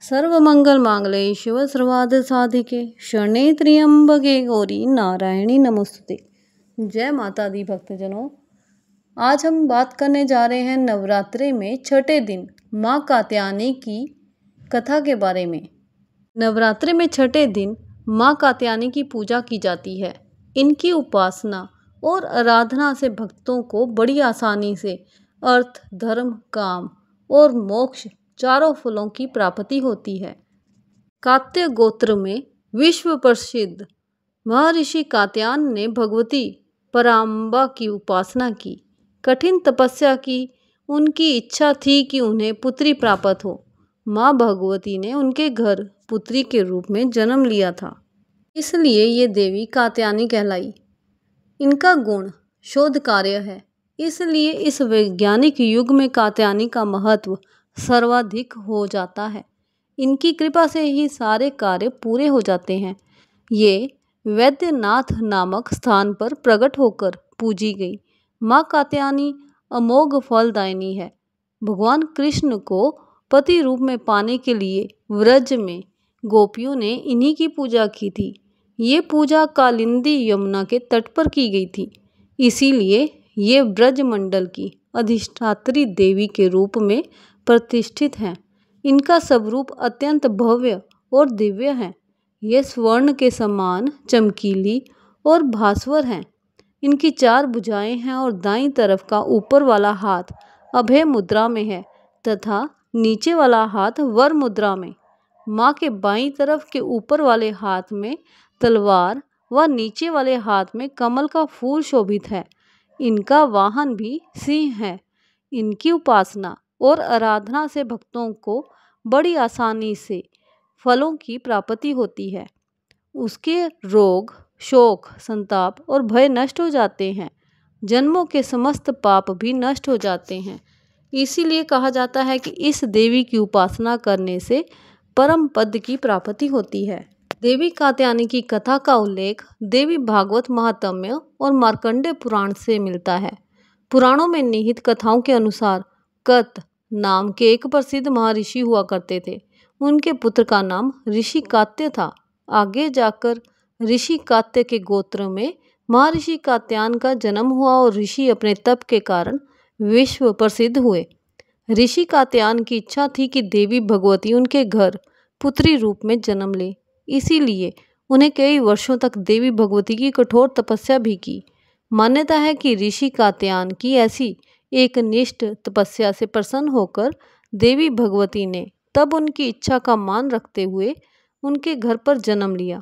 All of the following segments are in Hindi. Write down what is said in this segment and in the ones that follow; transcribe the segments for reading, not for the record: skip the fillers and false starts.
सर्वमंगल मांगल्ये शिव सर्वार्थ साधिके शरणे त्र्यंबके गौरी नारायणी नमोस्तुते। जय माता दी भक्तजनों, आज हम बात करने जा रहे हैं नवरात्रि में छठे दिन माँ कात्यायनी की कथा के बारे में। नवरात्रि में छठे दिन माँ कात्यायनी की पूजा की जाती है। इनकी उपासना और आराधना से भक्तों को बड़ी आसानी से अर्थ, धर्म, काम और मोक्ष चारों फलों की प्राप्ति होती है। कात्य गोत्र में विश्व प्रसिद्ध महर्षि कात्यायन ने भगवती पराम्बा की उपासना की, कठिन तपस्या की। उनकी इच्छा थी कि उन्हें पुत्री प्राप्त हो। माँ भगवती ने उनके घर पुत्री के रूप में जन्म लिया था, इसलिए ये देवी कात्यायनी कहलाई। इनका गुण शोध कार्य है, इसलिए इस वैज्ञानिक युग में कात्यायनी का महत्व सर्वाधिक हो जाता है। इनकी कृपा से ही सारे कार्य पूरे हो जाते हैं। ये वैद्यनाथ नामक स्थान पर प्रकट होकर पूजी गई माँ कात्यायनी अमोघ फलदायिनी है। भगवान कृष्ण को पति रूप में पाने के लिए व्रज में गोपियों ने इन्हीं की पूजा की थी। ये पूजा कालिंदी यमुना के तट पर की गई थी, इसीलिए ये ब्रज मंडल की अधिष्ठात्री देवी के रूप में प्रतिष्ठित हैं। इनका स्वरूप अत्यंत भव्य और दिव्य है। ये स्वर्ण के समान चमकीली और भास्वर हैं। इनकी 4 भुजाएं हैं और दाईं तरफ का ऊपर वाला हाथ अभय मुद्रा में है तथा नीचे वाला हाथ वर मुद्रा में। माँ के बाईं तरफ के ऊपर वाले हाथ में तलवार व नीचे वाले हाथ में कमल का फूल शोभित है। इनका वाहन भी सिंह है। इनकी उपासना और आराधना से भक्तों को बड़ी आसानी से फलों की प्राप्ति होती है। उसके रोग, शोक, संताप और भय नष्ट हो जाते हैं। जन्मों के समस्त पाप भी नष्ट हो जाते हैं। इसीलिए कहा जाता है कि इस देवी की उपासना करने से परम पद की प्राप्ति होती है। देवी कात्यायनी की कथा का उल्लेख देवी भागवत महात्म्य और मार्कंडेय पुराण से मिलता है। पुराणों में निहित कथाओं के अनुसार कत नाम के एक प्रसिद्ध महर्षि हुआ करते थे। उनके पुत्र का नाम ऋषि कात्य था। आगे जाकर ऋषि कात्य के गोत्र में महर्षि कात्यायन का जन्म हुआ और ऋषि अपने तप के कारण विश्व प्रसिद्ध हुए। ऋषि कात्यायन की इच्छा थी कि देवी भगवती उनके घर पुत्री रूप में जन्म ले, इसीलिए उन्हें कई वर्षों तक देवी भगवती की कठोर तपस्या भी की। मान्यता है कि ऋषि कात्यायन की ऐसी एक निष्ठ तपस्या से प्रसन्न होकर देवी भगवती ने तब उनकी इच्छा का मान रखते हुए उनके घर पर जन्म लिया।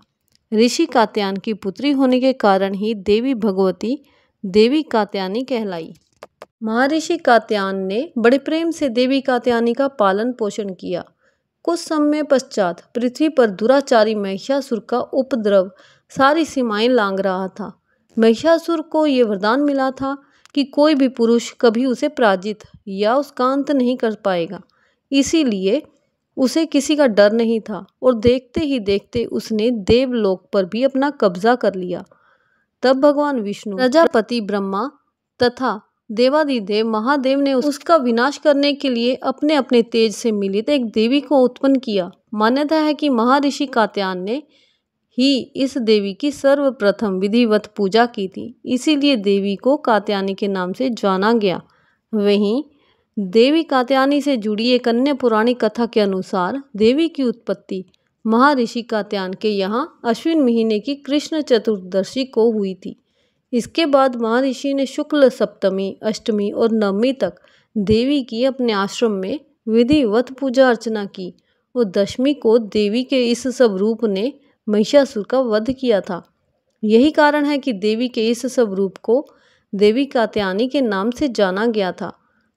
ऋषि कात्यायन की पुत्री होने के कारण ही देवी भगवती देवी कात्यायनी कहलाई। महर्षि कात्यायन ने बड़े प्रेम से देवी कात्यायनी का पालन पोषण किया। कुछ समय पश्चात पृथ्वी पर दुराचारी महिषासुर का उपद्रव सारी सीमाएं लांघ रहा था। महिषासुर को ये वरदान मिला था कि कोई भी पुरुष कभी उसे पराजित या उसका अंत नहीं कर पाएगा, इसीलिए उसे किसी का डर नहीं था और देखते ही देखते उसने देवलोक पर भी अपना कब्जा कर लिया। तब भगवान विष्णु, प्रजापति ब्रह्मा तथा देवादिदेव महादेव ने उसका विनाश करने के लिए अपने अपने तेज से मिलित एक देवी को उत्पन्न किया। मान्यता है कि महर्षि कात्यायन ने ही इस देवी की सर्वप्रथम विधिवत पूजा की थी, इसीलिए देवी को कात्यायनी के नाम से जाना गया। वहीं देवी कात्यायनी से जुड़ी एक अन्य पौराणिक कथा के अनुसार देवी की उत्पत्ति महर्षि कात्यायन के यहाँ अश्विन महीने की कृष्ण चतुर्दशी को हुई थी। इसके बाद महर्षि ने शुक्ल सप्तमी, अष्टमी और नवमी तक देवी की अपने आश्रम में विधिवत पूजा अर्चना की और दशमी को देवी के इस स्वरूप ने महिषासुर का वध किया था। यही कारण है कि देवी के इस स्वरूप को देवी कात्यायनी के नाम से जाना गया था।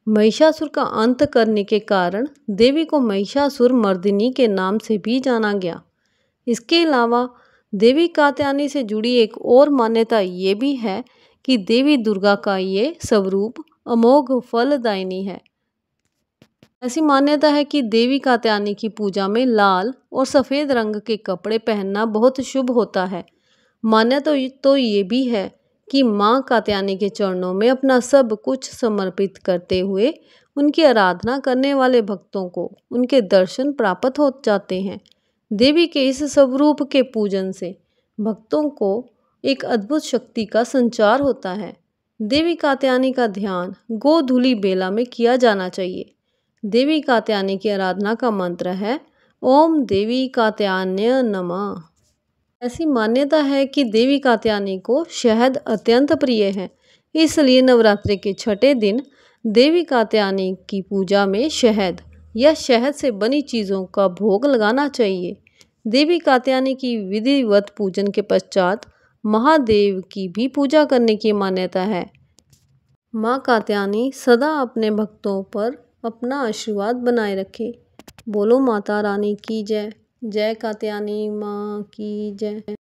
महिषासुर का अंत करने के कारण देवी को महिषासुर मर्दिनी के नाम से भी जाना गया। इसके अलावा देवी कात्यायनी से जुड़ी एक और मान्यता ये भी है कि देवी दुर्गा का ये स्वरूप अमोघ फलदायिनी है। ऐसी मान्यता है कि देवी कात्यायनी की पूजा में लाल और सफ़ेद रंग के कपड़े पहनना बहुत शुभ होता है। मान्यता तो ये भी है कि माँ कात्यायनी के चरणों में अपना सब कुछ समर्पित करते हुए उनकी आराधना करने वाले भक्तों को उनके दर्शन प्राप्त हो जाते हैं। देवी के इस स्वरूप के पूजन से भक्तों को एक अद्भुत शक्ति का संचार होता है। देवी कात्यायनी का ध्यान गोधूली बेला में किया जाना चाहिए। देवी कात्यायनी की आराधना का मंत्र है ओम देवी कात्यायन्य नमः। ऐसी मान्यता है कि देवी कात्यायनी को शहद अत्यंत प्रिय है, इसलिए नवरात्रि के छठे दिन देवी कात्यायनी की पूजा में शहद या शहद से बनी चीज़ों का भोग लगाना चाहिए। देवी कात्यायनी की विधिवत पूजन के पश्चात महादेव की भी पूजा करने की मान्यता है। माँ कात्यायनी सदा अपने भक्तों पर अपना आशीर्वाद बनाए रखे। बोलो माता रानी की जय। जय कात्यायनी माँ की जय।